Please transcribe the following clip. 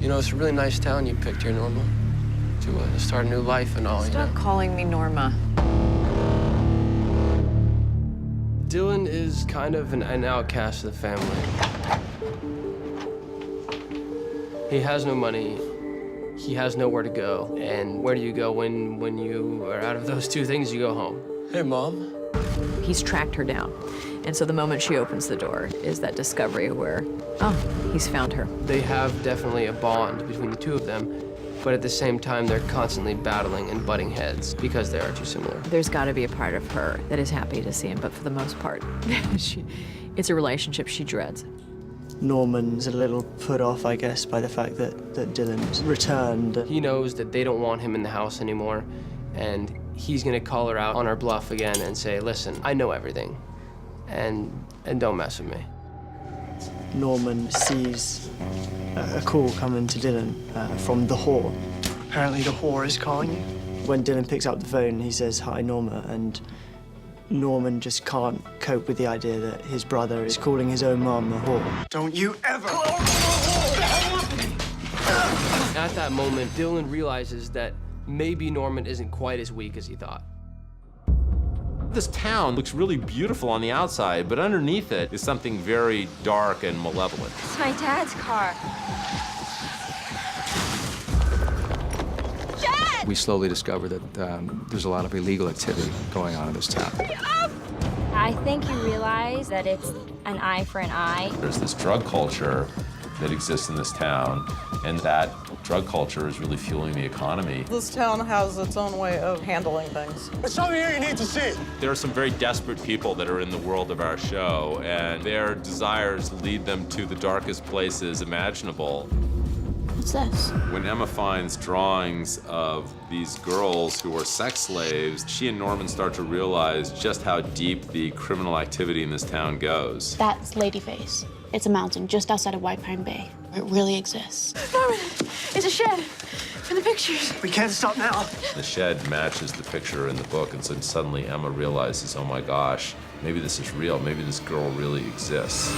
You know, it's a really nice town you picked here, Norma, to start a new life and all, Stop calling me Norma. Dylan is kind of an outcast of the family. He has no money. He has nowhere to go. And where do you go when you are out of those two things? You go home. Hey, Mom. He's tracked her down. And so the moment she opens the door is that discovery where, oh, he's found her. They have definitely a bond between the two of them, but at the same time, they're constantly battling and butting heads because they are too similar. There's got to be a part of her that is happy to see him, but for the most part, it's a relationship she dreads. Norman's a little put off, I guess, by the fact that Dylan's returned. He knows that they don't want him in the house anymore, and he's gonna call her out on her bluff again and say, listen, I know everything, and don't mess with me. Norman sees a call coming to Dylan from the whore. Apparently the whore is calling you. When Dylan picks up the phone, he says, hi, Norma, and Norman just can't cope with the idea that his brother is calling his own mom a whore. Don't you ever! At that moment, Dylan realizes that maybe Norman isn't quite as weak as he thought. This town looks really beautiful on the outside, but underneath it is something very dark and malevolent. It's my dad's car. We slowly discover that there's a lot of illegal activity going on in this town. I think you realize that it's an eye for an eye. There's this drug culture that exists in this town, and that drug culture is really fueling the economy. This town has its own way of handling things. There's something here you need to see. There are some very desperate people that are in the world of our show, and their desires lead them to the darkest places imaginable. What's this? When Emma finds drawings of these girls who are sex slaves, she and Norman start to realize just how deep the criminal activity in this town goes. That's Ladyface. It's a mountain just outside of White Pine Bay. It really exists. Norman, it's a shed for the pictures. We can't stop now. The shed matches the picture in the book, and so suddenly Emma realizes, oh my gosh, maybe this is real. Maybe this girl really exists.